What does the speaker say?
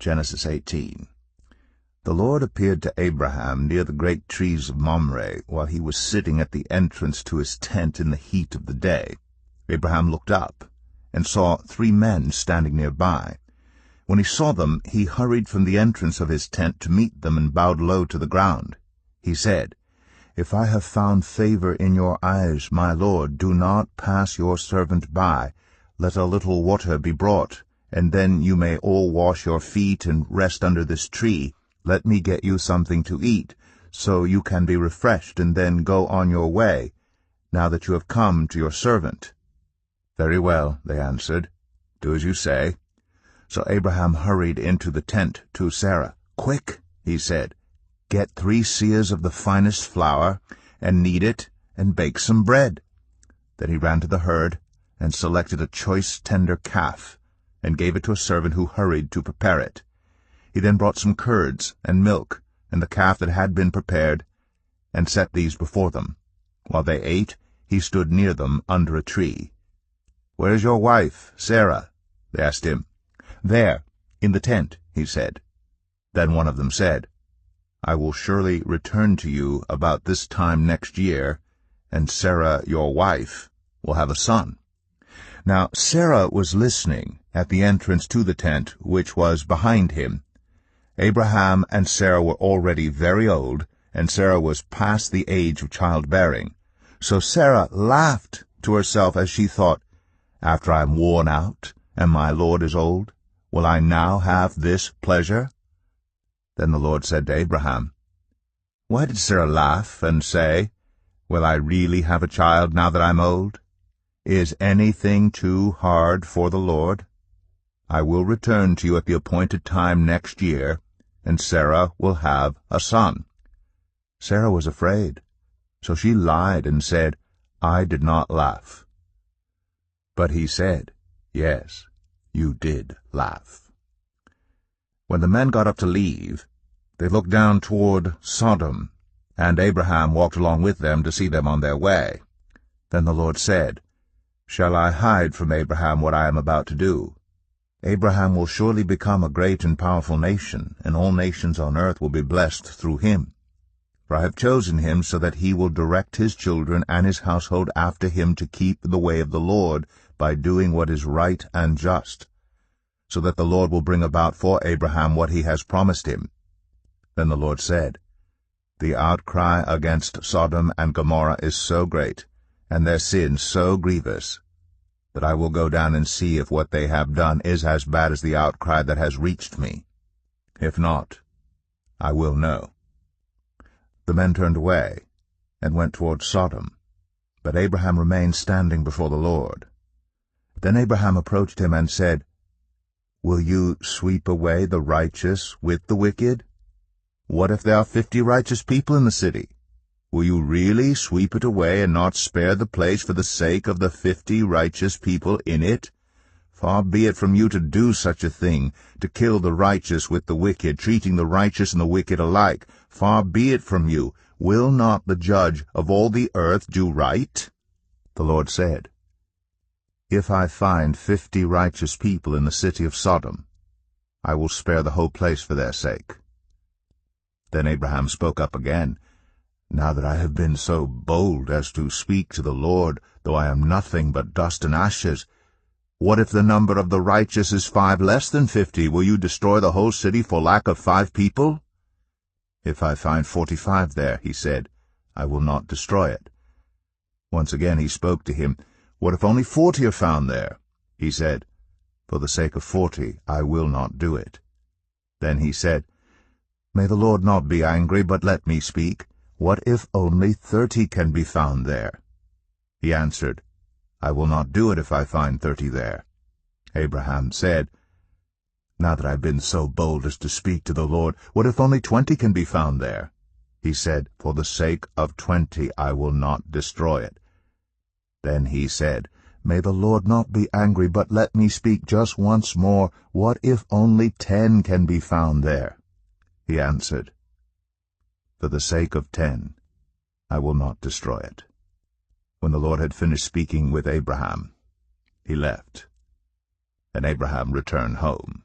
Genesis 18. The Lord appeared to Abraham near the great trees of Mamre, while he was sitting at the entrance to his tent in the heat of the day. Abraham looked up, and saw 3 men standing nearby. When he saw them, he hurried from the entrance of his tent to meet them and bowed low to the ground. He said, "If I have found favor in your eyes, my Lord, do not pass your servant by. Let a little water be brought, and then you may all wash your feet and rest under this tree. Let me get you something to eat, so you can be refreshed, and then go on your way, now that you have come to your servant." "Very well," they answered. "Do as you say." So Abraham hurried into the tent to Sarah. "Quick," he said, "get 3 seahs of the finest flour, and knead it, and bake some bread." Then he ran to the herd, and selected a choice tender calf, and gave it to a servant who hurried to prepare it. He then brought some curds and milk, and the calf that had been prepared, and set these before them. While they ate, he stood near them under a tree. "Where is your wife, Sarah?" they asked him. "There, in the tent," he said. Then one of them said, "I will surely return to you about this time next year, and Sarah, your wife, will have a son." Now Sarah was listening at the entrance to the tent, which was behind him. Abraham and Sarah were already very old, and Sarah was past the age of childbearing. So Sarah laughed to herself as she thought, "After I am worn out, and my Lord is old, will I now have this pleasure?" Then the Lord said to Abraham, "Why did Sarah laugh and say, 'Will I really have a child now that I am old?' Is anything too hard for the Lord? I will return to you at the appointed time next year, and Sarah will have a son." Sarah was afraid, so she lied and said, "I did not laugh." But he said, "Yes, you did laugh." When the men got up to leave, they looked down toward Sodom, and Abraham walked along with them to see them on their way. Then the Lord said, "Shall I hide from Abraham what I am about to do? Abraham will surely become a great and powerful nation, and all nations on earth will be blessed through him. For I have chosen him so that he will direct his children and his household after him to keep the way of the Lord by doing what is right and just, so that the Lord will bring about for Abraham what he has promised him." Then the Lord said, "The outcry against Sodom and Gomorrah is so great, and their sin so grievous, that I will go down and see if what they have done is as bad as the outcry that has reached me. If not, I will know." The men turned away and went toward Sodom, but Abraham remained standing before the Lord. Then Abraham approached him and said, "Will you sweep away the righteous with the wicked? What if there are 50 righteous people in the city? Will you really sweep it away and not spare the place for the sake of the 50 righteous people in it? Far be it from you to do such a thing, to kill the righteous with the wicked, treating the righteous and the wicked alike. Far be it from you. Will not the judge of all the earth do right?" The Lord said, "If I find 50 righteous people in the city of Sodom, I will spare the whole place for their sake." Then Abraham spoke up again, "Now that I have been so bold as to speak to the Lord, though I am nothing but dust and ashes, what if the number of the righteous is 5 less than 50? Will you destroy the whole city for lack of 5 people? If I find 45 there," he said, "I will not destroy it." Once again he spoke to him, "What if only 40 are found there?" He said, "For the sake of 40 I will not do it." Then he said, "May the Lord not be angry, but let me speak. What if only 30 can be found there?" He answered, "I will not do it if I find 30 there." Abraham said, "Now that I have been so bold as to speak to the Lord, what if only 20 can be found there?" He said, "For the sake of 20 I will not destroy it." Then he said, "May the Lord not be angry, but let me speak just once more. What if only 10 can be found there?" He answered, "For the sake of 10, I will not destroy it." When the Lord had finished speaking with Abraham, he left, and Abraham returned home.